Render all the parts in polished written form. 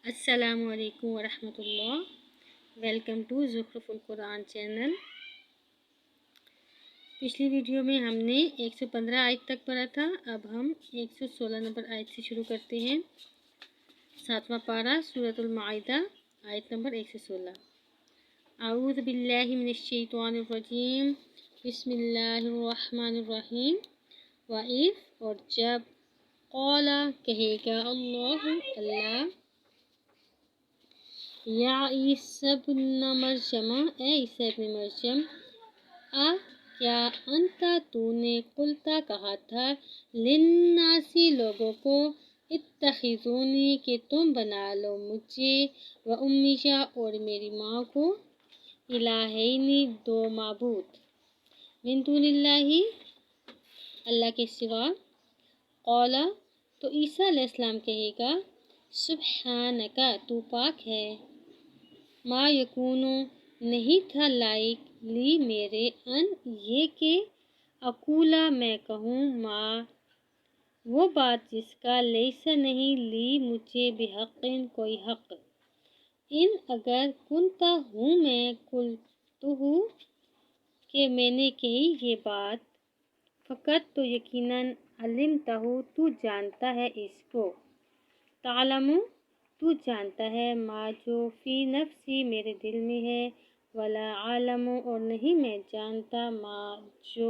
السلام علیکم ورحمۃ اللہ۔ ویلکم ٹو زخرف القرآن چینل۔ پچھلی ویڈیو میں ہم نے 115 آیت تک پڑھا تھا، اب ہم 116 نمبر آیت سے شروع کرتے ہیں۔ 7واں پارہ سورۃ المائدہ، آیت نمبر 116۔ اعوذ باللہ من الشیطان الرجیم، بسم اللہ الرحمن الرحیم۔ وَإِذْ، اور جب، قال، کہے گا، اللہ، یا عیسی ابن مریم، اے عیسی ابن مریم، کیا انتا تو نے قلتا کہا تھا، للناسی لوگوں کو، اتخذونی کہ تم بنا لو مجھے، و امیہ اور میری ماں کو، الہینی دو معبود، من دون اللہ اللہ کے سوا۔ قال، تو عیسیٰ علیہ السلام کہے گا، سبحانک تو پاک ہے، ما یکون نہیں تھا لائق، لی میرے، ان یہ کہ، اقولا میں کہوں، ما وہ بات جس کا، لیسا نہیں، لی مجھے، بحق کوئی حق، ان اگر، کنتا ہوں میں، قلتہ کہ میں نے کہی یہ بات، فقط تو یقیناً، علمتہ تو جانتا ہے اس کو، تعلم تو جانتا ہے، ما جو فی نفسی میرے دل میں ہے، ولا عالم اور نہیں میں جانتا، ما جو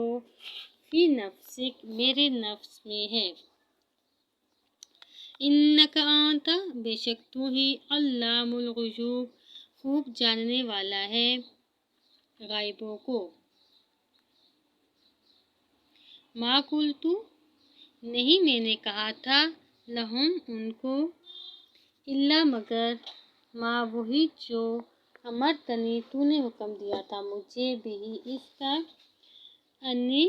فی نفسک میرے نفس میں ہے، انک انت بے شک تو ہی، علام الغیوب خوب جاننے والا ہے غائبوں کو۔ ما قلت نہیں میں نے کہا تھا، لہم ان کو، الا مگر، ما وہی جو، امرتنی تو نے حکم دیا تھا مجھے، بھی اس کا، انی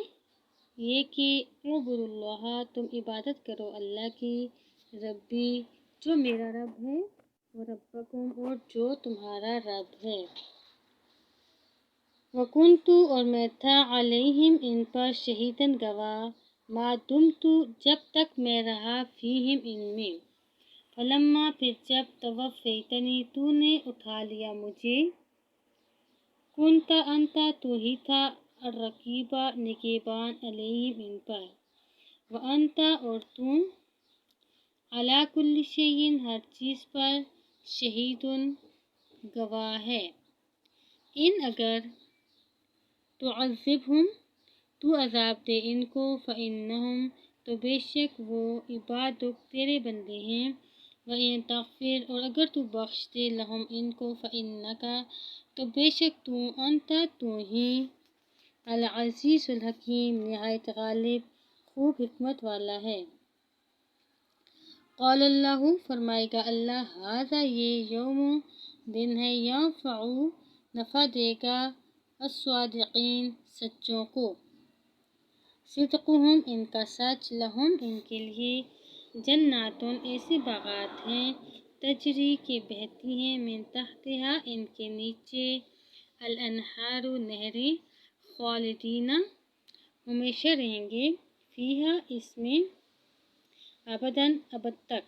یہ کہ، اعبد اللہ تم عبادت کرو اللہ کی، ربی جو میرا رب ہے، و ربکم اور جو تمہارا رب ہے، وکنت اور میں تھا، علیہم ان پر، شہیداً گواہ، ما دمت جب تک میں رہا، فیہم ان میں، فلما پھر جب، توفیتنی تو نے اٹھا لیا مجھے، کنت انت تو ہی تھا، الرقیب نگہبان، علیہم ان پر، وانت اور تم، علی کل شیء ہر چیز پر، شہید گواہ ہے، ان اگر، تعذبہم تو عذاب دے ان کو، فإنہم تو بے شک وہ، عبادک تیرے بندے ہیں، وَإِن تغفر اور اگر تو بخش دے، لہم ان کو، فإنک تو بے شک تو، انت تو ہی، العزیز الحکیم نہایت غالب خوب حکمت والا ہے۔ قال اللہ فرمائے گا اللہ، ھذا یہ، یوم دن ہے، ینفع نفع دے گا، الصادقین سچوں کو، صدقہم ان کا سچ، لہم ان کے لیے، جناتن ایسے باغات ہیں، تجری کے بہتی ہیں، من تحتہا ان کے نیچے، الانہار نہریں، خالدین ہمیشہ رہیں گے، فیہا اس میں، ابداً ابد تک،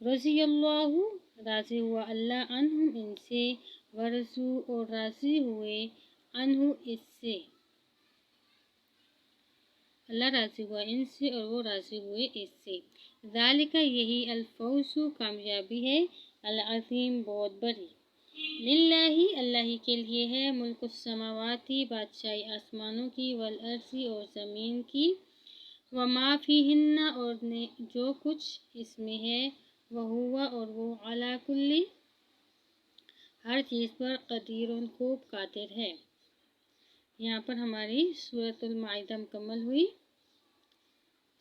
رضی اللہ راضی ہوا اللہ، عنہم ان سے، ورضوا اور راضی ہوئے، عنہ اس سے، اللہ راضی ہوا ان سے اور وہ راضی ہوئے اس سے، ذالک یہی، الفوز کامیابی ہے، العظیم بہت بڑی، للہ اللہ ہی کے لیے ہے، ملک السماواتی بادشاہی آسمانوں کی، والارض اور زمین کی، وما فیہن اور جو کچھ اس میں ہے، وہو اور وہ، علی کل ہر چیز پر، قدیر خوب قادر ہے۔ یہاں پر ہماری سورۃ المائدہ مکمل ہوئی۔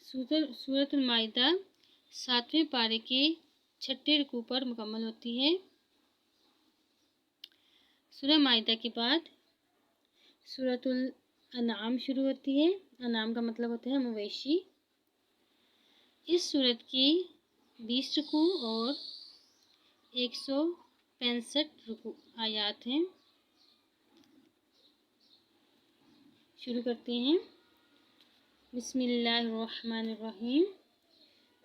سورۃ المائدہ 7ویں پارے کے 6 رکوع پر مکمل ہوتی ہے۔ سورہ مائدہ کے بعد سورۃ الانعام شروع ہوتی ہے۔ انعام کا مطلب ہوتا ہے مویشی۔ اس سورت کی 20 رکوع اور 165 آیات ہیں۔ شروع کرتے ہیں۔ بسم اللہ الرحمن الرحیم۔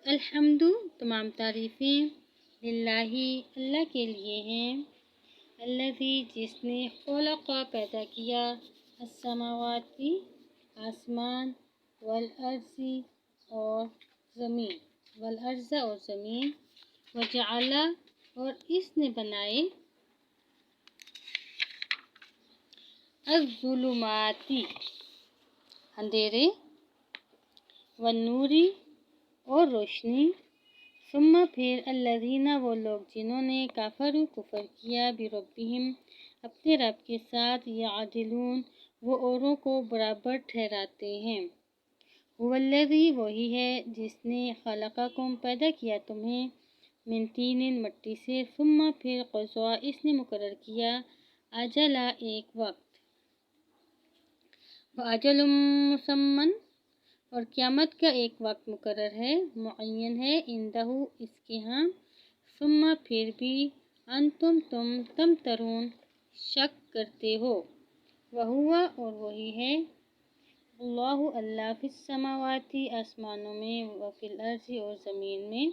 الحمد تمام تعریفیں، للہ اللہ کے لیے ہیں، الذی جس نے خلق پیدا کیا، السماوات آسمان، والارض اور زمین، والارض اور زمین، وجعل اور اس نے بنائے، الظلمات اندھیرے، والنور اور روشنی، ثم پھر الذین وہ لوگ جنہوں نے کفروا کفر کیا بربہم اپنے رب کے ساتھ، یعدلون وہ اوروں کو برابر ٹھہراتے ہیں، هو الذی وہی ہے جس نے خلقکم پیدا کیا تمہیں، من طین مٹی سے، ثم پھر قضا اس نے مقرر کیا، اجلا ایک وقت، واجل مسمى اور قیامت کا ایک وقت مقرر ہے، معین ہے، عندہ اس کے ہاں، ثم پھر بھی انتم تم ترون شک کرتے ہو، وہو اور وہی ہے، اللہ اللہ فی السماوات آسمانوں میں، وفی الارض اور زمین میں،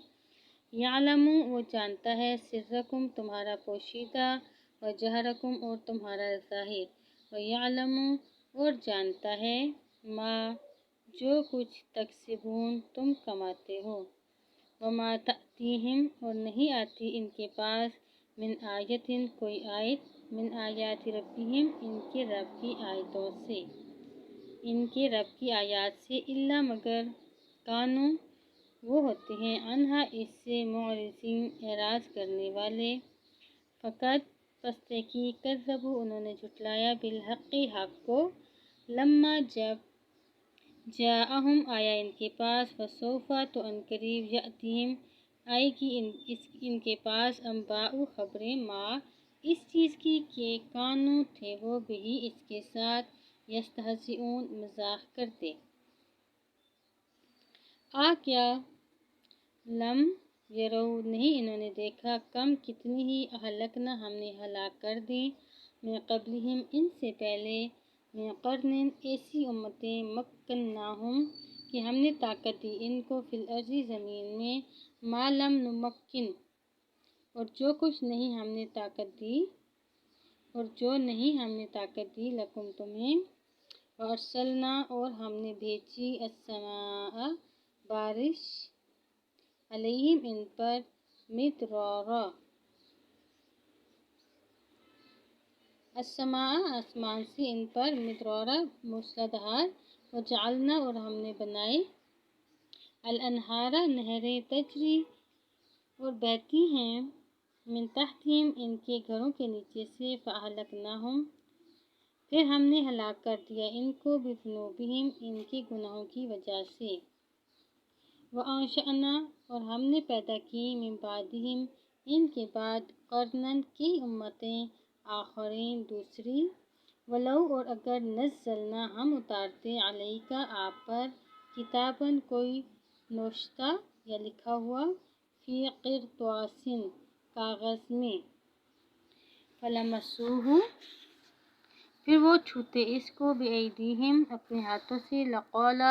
یعلم وہ جانتا ہے، سرکم تمہارا پوشیدہ، وجہرکم اور تمہارا ظاہر، ویعلم اور جانتا ہے، ما جو کچھ تکسبون تم کماتے ہو، وما تأتیہم اور نہیں آتی ان کے پاس، من آیت کوئی آیت، من آیات ربہم ان کے رب کی آیتوں سے، ان کے رب کی آیات سے، الا مگر کانوا وہ ہوتے ہیں، عنہا اس سے، معرضین اعراض کرنے والے، فقط پس تحقیق کذبوا انہوں نے جھٹلایا، بالحق حق کو، لما جب جاءہم آیا ان کے پاس، فسوف تو عنقریب یأتیہم آئے گی ان کے پاس، انباء خبریں، ما اس چیز کی کہ کانوا تھے وہ بہی اس کے ساتھ، یستہزئون مذاق کرتے، کیا لم یرو نہیں انہوں نے دیکھا، کم کتنی ہی اہلکنا ہم نے ہلاک کر دی، من قبلہم ان سے پہلے، من قرن ایسی امتیں، مکناہم کہ ہم نے طاقت دی ان کو، فی الارض زمین میں، ما لم نمکن اور جو کچھ نہیں ہم نے طاقت دی، لکم تمہیں، وارسلنا اور ہم نے بھیجی، السماء بارش، علیہم ان پر، مدرارا السماء آسمان سے ان پر، مدرارا موسلادھار، وجعلنا اور ہم نے بنائے، الانہار نہریں، تجری اور بہتی ہیں، من تحتہم ان کے گھروں کے نیچے سے، فاہلکناہم پھر ہم نے ہلاک کر دیا ان کو، بذنوبہم ان کے گناہوں کی وجہ سے، وانشأنا اور ہم نے پیدا کی، من بعدہم ان کے بعد، قرناً کی امتیں، آخرین دوسری، ولو اور اگر نزلنا ہم اتارتے، علیکا آپ پر، کتاباً کوئی نوشتہ یا لکھا ہوا، فی قرطاس کاغذ میں، فلمسوہ پھر وہ چھوتے اس کو، بایدیہم اپنے ہاتھوں سے، لقال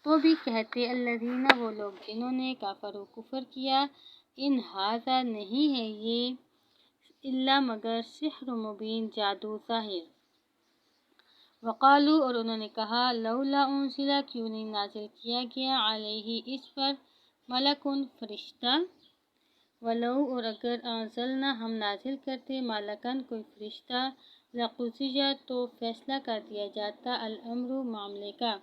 تو بھی کہتے، الذین وہ لوگ جنہوں نے کفروا کفر کیا، ان ھذا نہیں ہے یہ، الا مگر سحر مبین جادو ظاہر، وقالوا اور انہوں نے کہا، لولا انزل کیوں نہیں نازل کیا گیا، علیہ اس پر، ملک فرشتہ، ولو اور اگر انزلنا ہم نازل کرتے، ملکن کوئی فرشتہ، لقضی تو فیصلہ کر دیا جاتا، الامر معاملے کا،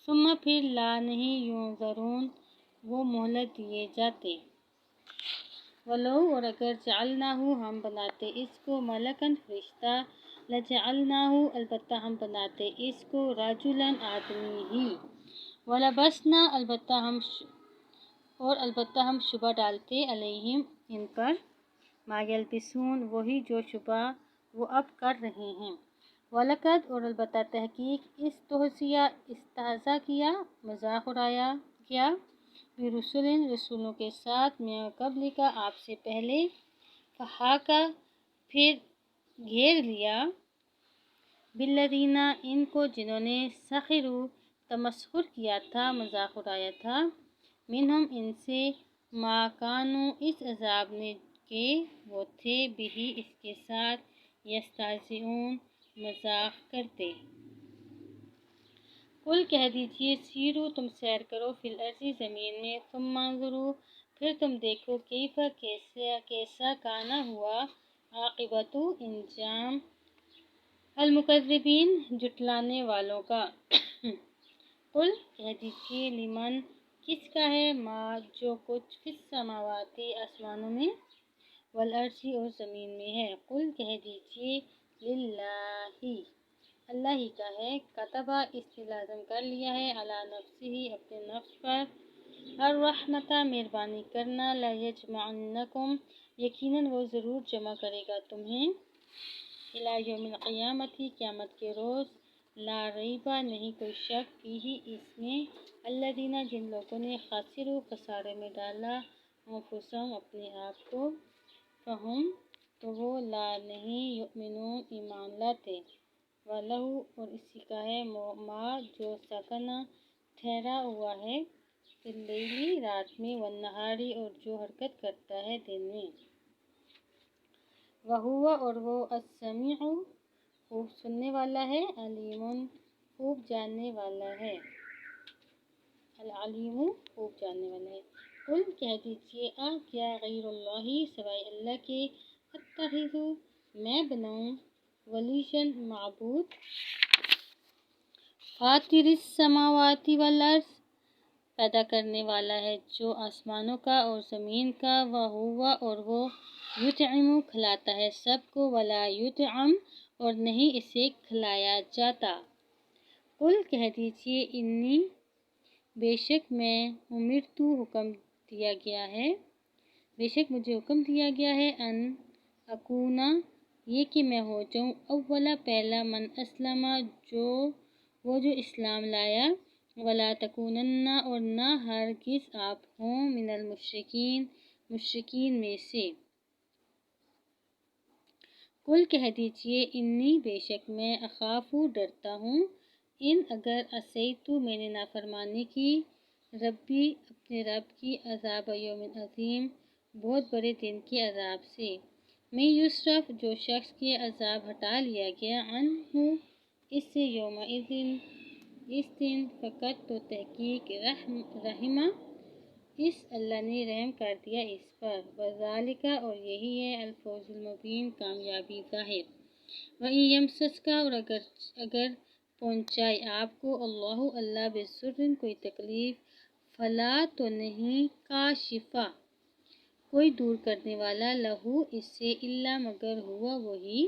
ثم پھر لا نہیں، ینظرون وہ مہلت دیے جاتے، ولو اور اگر جعلناہ ہم بناتے اس کو، ملکن فرشتہ، لجعلناہ البتہ ہم بناتے اس کو، رجلا آدمی ہی، ولبسنا البتہ ہم شبہ ڈالتے، علیہم ان پر، ما یلبسون وہی جو شبہ وہ اب کر رہے ہیں، وَلَقَدْ اور البتہ تحقیق، استہزا کیا، مذاق اڑایا گیا، برسل رسولوں کے ساتھ، من قبلک آپ سے پہلے، فحاق پھر گھیر لیا، بالذین ان کو جنہوں نے، سخروا تمسخر کیا تھا، مذاق اڑایا تھا، منہم ان سے، ماکانو اس عذاب نے کہ وہ تھے بھی اس کے ساتھ یستہزئون مذاق کرتے۔ قل کہہ دیجئے سیرو تم سیر کرو فی الارض زمین میں ثم انظروا پھر تم دیکھو کیفا کیسا کانا ہوا عاقبت انجام المکذبین جھٹلانے والوں کا۔ قل کہہ دیجئے لمن کس کا ہے ما جو کچھ فی السماوات آسمانوں میں والارض اور زمین میں ہے۔ قل کہہ دیجئے للہ اللہ ہی کا ہے، کتبہ اس نے لازم کر لیا ہے علی نفسہ اپنے نفس پر الرحمۃ مہربانی کرنا، لیجمعنکم یقیناً وہ ضرور جمع کرے گا تمہیں الی یوم القیامۃ قیامت کے روز، لا ریب نہیں کوئی شک فیہ اس میں، الذین جن لوگوں نے خسروا خسارے میں ڈالا انفسہم اپنے آپ کو، فہم تو وہ لا نہیں یؤمنون ایمان لاتے، وَلَہُ اور اسی کا ہے ما جو سکن ٹھہرا ہوا ہے فی اللیل رات میں والنہار اور جو حرکت کرتا ہے دن میں، وَہُوَ اور وہ السمیع خوب سننے والا ہے، علیم خوب جاننے والا ہے، العلیم خوب جاننے والا ہے۔ قل کہہ دیجئے کیا غیر اللہ سوائے اللہ کے اتخذ میں بناؤں ولیًا معبود، فاطر السماوات والارض پیدا کرنے والا ہے جو آسمانوں کا اور زمین کا، وہو اور وہ یطعم کھلاتا ہے سب کو، ولا یطعم اور نہیں اسے کھلایا جاتا۔ قل کہہ دیجئے انی بے شک میں امرت حکم دیا گیا ہے، بے شک مجھے حکم دیا گیا ہے ان اکونا یہ کہ میں ہو جاؤں اولا پہلا من اسلم وہ جو اسلام لایا، ولا تکونن اور نہ ہرگز آپ ہوں من المشرکین مشرکین میں سے۔ قل کہہ دیجئے انی بے شک میں اخاف ڈرتا ہوں، ان اگر عصیت میں نے نافرمانی کی، ربی اپنے رب کی، عذاب یوم عظیم بہت بڑے دن کے عذاب سے، میں یصرف جو شخص کے عذاب ہٹا لیا گیا عنہ اس سے یومئذ اس دن، فقط تو تحقیق رحمہ اس اللہ نے رحم کر دیا اس پر، وذالک اور یہی ہے الفوز المبین کامیابی ظاہر، وَإِن یمسسک اور اگر پہنچائے آپ کو اللہ بضر کوئی تکلیف، فلا تو نہیں کاشفہ کوئی دور کرنے والا لہو اس سے الا مگر ہوا وہی،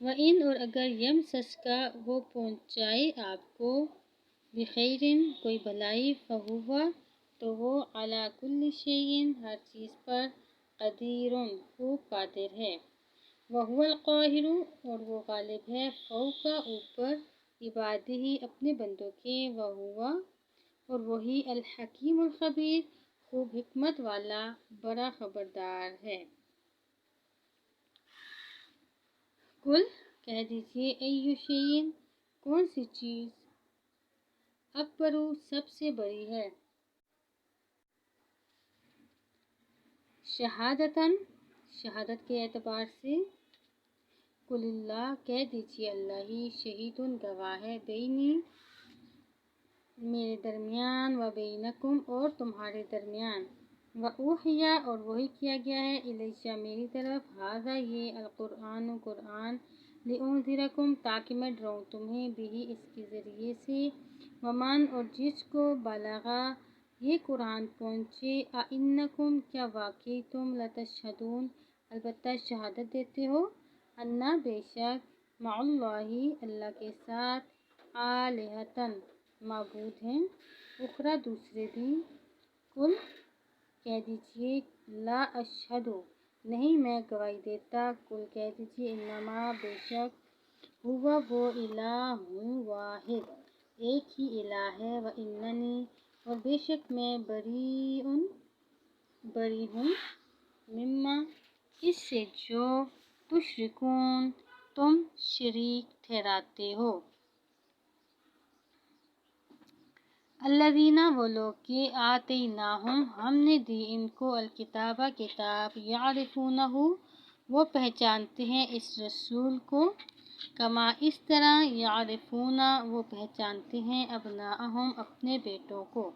وَإِن اور اگر یمسسک وہ پہنچائے آپ کو بخیر کوئی بھلائی، فہو تو وہ علی کل شیء ہر چیز پر قدیر خوب قادر ہے، وہو القاہر اور وہ غالب ہے فوق اوپر عبادہ اپنے بندوں کے، وہو اور وہی الحکیم الخبیر خوب حکمت والا بڑا خبردار ہے۔ قل کہہ دیجئے ای شیء کون سی چیز اکبر سب سے بڑی ہے، شہادتاً شہادت کے اعتبار سے، قل اللہ کہہ دیجئے اللہ ہی شہید گواہ ہے، بینی میرے درمیان، و بینکم اور تمہارے درمیان، وأوحی اور وحی کیا گیا ہے الیہ میری طرف، ھذا یہ القرآن قرآن، لأنذرکم تاکہ میں ڈراؤں تمہیں بہ اس کے ذریعے سے، ومن اور جس کو بلغ یہ قرآن پہنچے، اِنکم کیا واقعی تم لتشہدون البتہ شہادت دیتے ہو، انا بے شک مع اللہ اللہ کے ساتھ آلہۃ معبود ہیں اخری دوسرے بھی، قل کہہ دیجئے لا اشہد نہیں میں گواہی دیتا، قل کہہ دیجئے انما بے شک ہوا وہ الہ واحد ایک ہی الہ ہے، واننی اور بے شک میں بری ہوں مما اس سے جو تشرکون تم شریک ٹھہراتے ہو۔ الذین وہ لوگ کہ آتیناہم ہم نے دی ان کو الکتابہ کتاب یعرفونہ وہ پہچانتے ہیں اس رسول کو کما اس طرح یعرفون وہ پہچانتے ہیں ابناءہم اپنے بیٹوں کو۔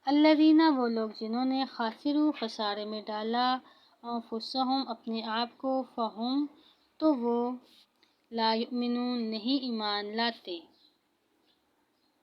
الذین وہ لوگ جنہوں نے خاسروا خسارے میں ڈالا انفسہم اپنے آپ کو فہم تو وہ لا یؤمنون نہیں ایمان لاتے۔